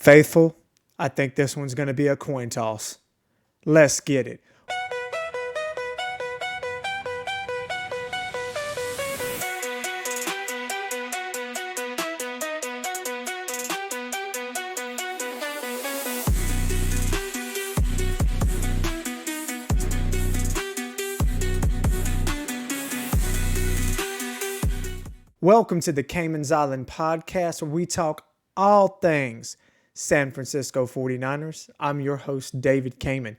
Faithful, I think this one's going to be a coin toss. Let's get it. Welcome to the Cayman's Island podcast, where we talk all things San Francisco 49ers. I'm your host, David Cayman.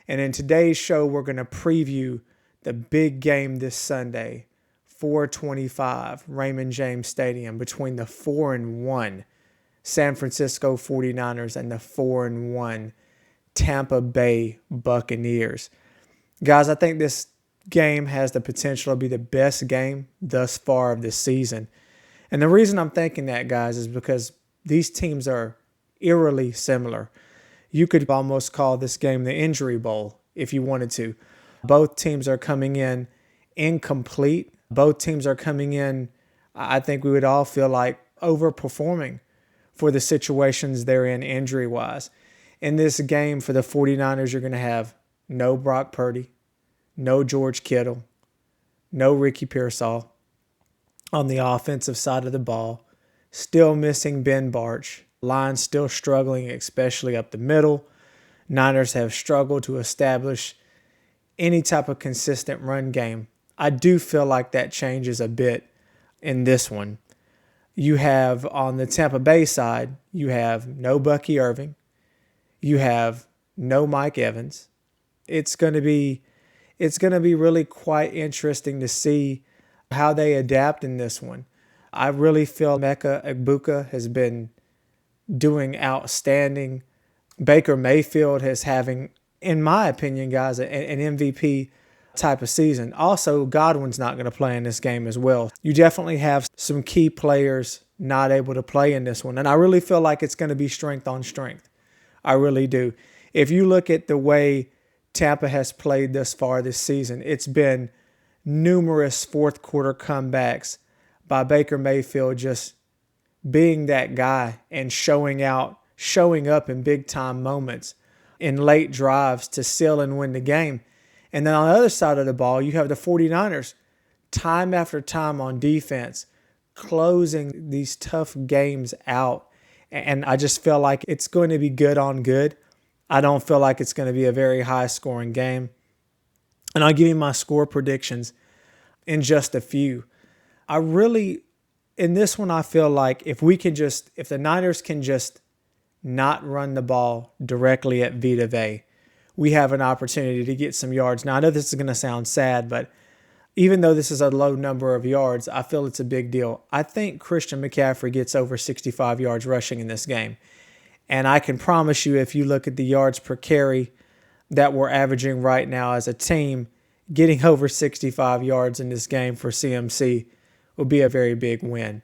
And in today's show, we're going to preview the big game this Sunday, 4:25, Raymond James Stadium, between the 4-1 San Francisco 49ers and the 4-1 Tampa Bay Buccaneers. Guys, I think this game has the potential to be the best game thus far of this season. And the reason I'm thinking that, guys, is because these teams are eerily similar. You could almost call this game the injury bowl if you wanted to. Both teams are coming in incomplete. Both teams are coming in, I think we would all feel like, overperforming for the situations they're in injury-wise. In this game for the 49ers, you're going to have no Brock Purdy, no George Kittle, no Ricky Pearsall on the offensive side of the ball. Still missing Ben Barch. Line still struggling, especially up the middle. Niners have struggled to establish any type of consistent run game. I do feel like that changes a bit in this one. You have on the Tampa Bay side, you have no Bucky Irving. You have no Mike Evans. It's going to be really quite interesting to see how they adapt in this one. I really feel Emeka Egbuka has been doing outstanding. Baker Mayfield is having, in my opinion, guys, an MVP type of season. Also, Godwin's not going to play in this game as well. You definitely have some key players not able to play in this one. And I really feel like it's going to be strength on strength. I really do. If you look at the way Tampa has played thus far this season, it's been numerous fourth quarter comebacks by Baker Mayfield just being that guy and showing up in big time moments in late drives to seal and win the game. And then on the other side of the ball, you have the 49ers time after time on defense closing these tough games out. And I just feel like it's going to be good on good. I don't feel like it's going to be a very high-scoring game. And I'll give you my score predictions in just a few. In this one, I feel like if the Niners can just not run the ball directly at Vita Vea, we have an opportunity to get some yards. Now, I know this is going to sound sad, but even though this is a low number of yards, I feel it's a big deal. I think Christian McCaffrey gets over 65 yards rushing in this game. And I can promise you, if you look at the yards per carry that we're averaging right now as a team, getting over 65 yards in this game for CMC will be a very big win.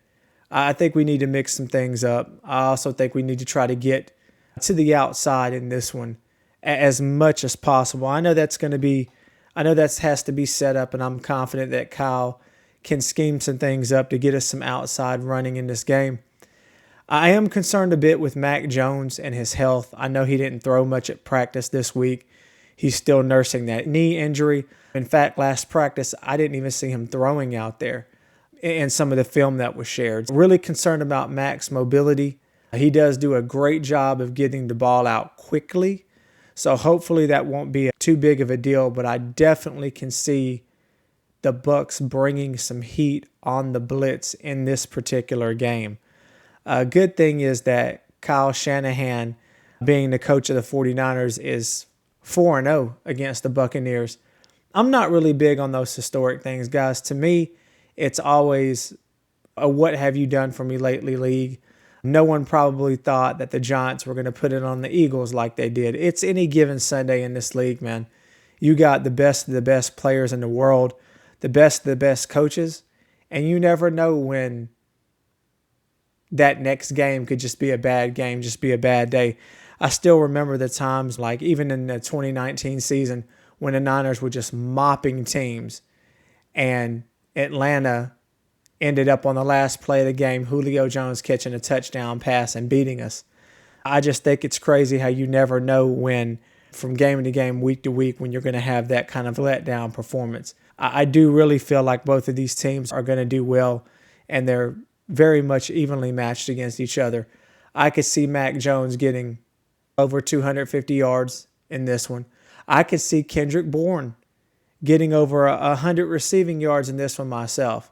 I think we need to mix some things up. I also think we need to try to get to the outside in this one as much as possible. I know that has to be set up, and I'm confident that Kyle can scheme some things up to get us some outside running in this game. I am concerned a bit with Mac Jones and his health. I know he didn't throw much at practice this week. He's still nursing that knee injury. In fact, last practice, I didn't even see him throwing out there in some of the film that was shared. Really concerned about Mac's mobility. He does do a great job of getting the ball out quickly. So hopefully that won't be too big of a deal, but I definitely can see the Bucs bringing some heat on the blitz in this particular game. A good thing is that Kyle Shanahan, being the coach of the 49ers, is 4-0 against the Buccaneers. I'm not really big on those historic things, guys. To me, it's always a what have you done for me lately league. No one probably thought that the Giants were going to put it on the Eagles like they did. It's any given Sunday in this league, man. You got the best of the best players in the world, the best of the best coaches, and you never know when that next game could just be a bad game, just be a bad day. I still remember the times, like even in the 2019 season, when the Niners were just mopping teams, and Atlanta ended up on the last play of the game, Julio Jones catching a touchdown pass and beating us. I just think it's crazy how you never know when, from game to game, week to week, when you're going to have that kind of letdown performance. I do really feel like both of these teams are going to do well, and they're very much evenly matched against each other. I could see Mac Jones getting over 250 yards in this one. I could see Kendrick Bourne getting over 100 receiving yards in this one myself.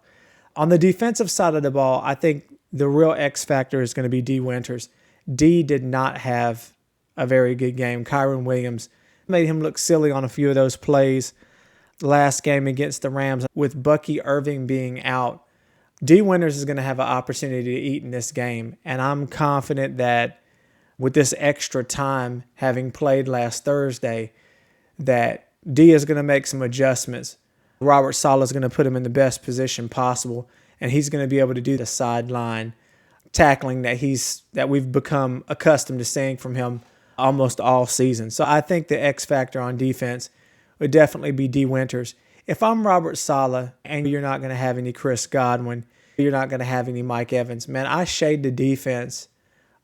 On the defensive side of the ball, I think the real X factor is going to be D. Winters. D did not have a very good game. Kyron Williams made him look silly on a few of those plays last game against the Rams. With Bucky Irving being out, D. Winters is going to have an opportunity to eat in this game, and I'm confident that with this extra time, having played last Thursday, that D is going to make some adjustments. Robert Saleh is going to put him in the best position possible, and he's going to be able to do the sideline tackling that we've become accustomed to seeing from him almost all season. So I think the X factor on defense would definitely be D. Winters. If I'm Robert Saleh and you're not going to have any Chris Godwin, you're not going to have any Mike Evans, man, I shade the defense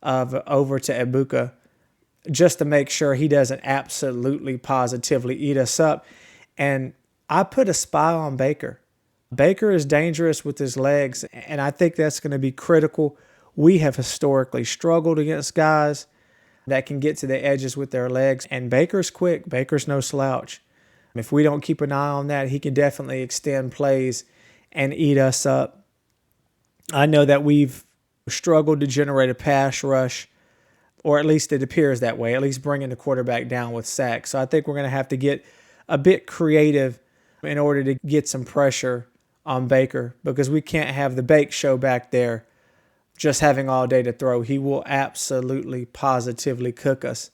over to Ibuka just to make sure he doesn't absolutely positively eat us up. And I put a spy on Baker. Baker is dangerous with his legs, and I think that's going to be critical. We have historically struggled against guys that can get to the edges with their legs, and Baker's quick. Baker's no slouch. If we don't keep an eye on that, he can definitely extend plays and eat us up. I know that we've struggled to generate a pass rush, or at least it appears that way, at least bringing the quarterback down with sacks. So I think we're going to have to get a bit creative in order to get some pressure on Baker, because we can't have the Bake Show back there just having all day to throw. He will absolutely, positively cook us.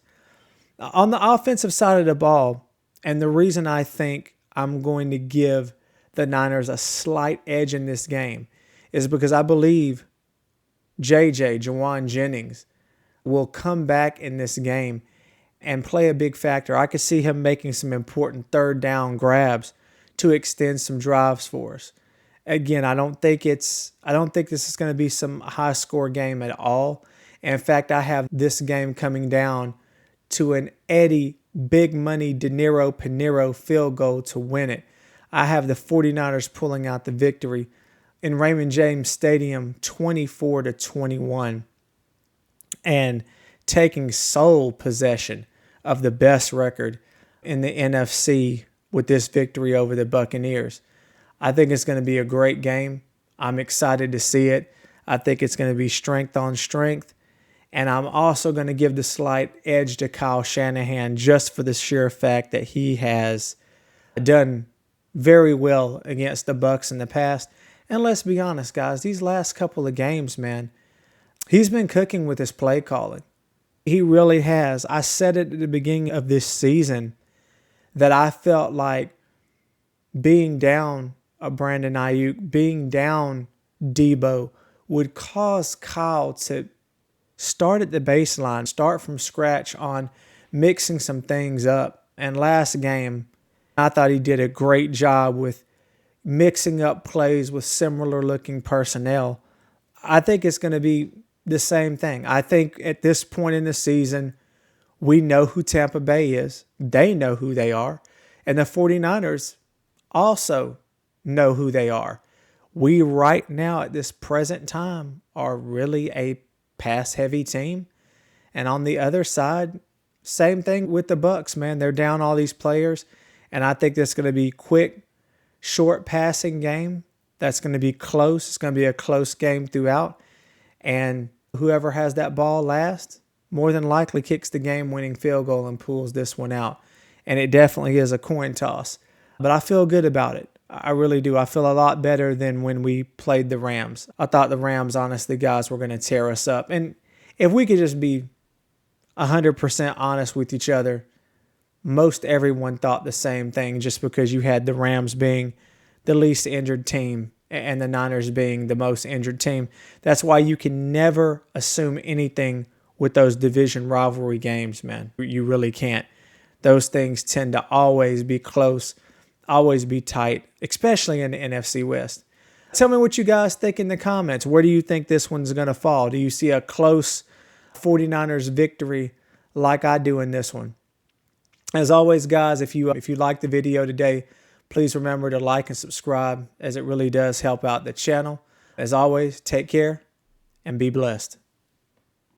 On the offensive side of the ball, and the reason I think I'm going to give the Niners a slight edge in this game is because I believe Jawan Jennings will come back in this game and play a big factor. I could see him making some important third down grabs to extend some drives for us. Again, I don't think this is going to be some high score game at all. In fact, I have this game coming down to an Eddie big money De Niro Pinero field goal to win it. I have the 49ers pulling out the victory in Raymond James Stadium 24-21 and taking sole possession of the best record in the NFC with this victory over the Buccaneers. I think it's going to be a great game. I'm excited to see it. I think it's going to be strength on strength. And I'm also going to give the slight edge to Kyle Shanahan just for the sheer fact that he has done very well against the Bucs in the past. And let's be honest, guys, these last couple of games, man, he's been cooking with his play calling. He really has. I said it at the beginning of this season that I felt like being down a Brandon Ayuk, being down Debo would cause Kyle to start at the baseline, start from scratch on mixing some things up. And last game, I thought he did a great job with mixing up plays with similar looking personnel. I think it's going to be the same thing. I think at this point in the season, we know who Tampa Bay is. They know who they are. And the 49ers also know who they are. We right now at this present time are really a pass-heavy team. And on the other side, same thing with the Bucs, man. They're down all these players. And I think that's going to be quick, short passing game. That's going to be close. It's going to be a close game throughout. And whoever has that ball last more than likely kicks the game-winning field goal and pulls this one out. And it definitely is a coin toss. But I feel good about it. I really do. I feel a lot better than when we played the Rams. I thought the Rams, honestly, guys, were going to tear us up. And if we could just be 100% honest with each other, most everyone thought the same thing, just because you had the Rams being the least injured team and the Niners being the most injured team. That's why you can never assume anything with those division rivalry games, man. You really can't. Those things tend to always be close, always be tight, especially in the NFC West. Tell me what you guys think in the comments. Where do you think this one's going to fall? Do you see a close 49ers victory like I do in this one. As always, guys, if you like the video today, please remember to like and subscribe, as it really does help out the channel. As always, take care and be blessed.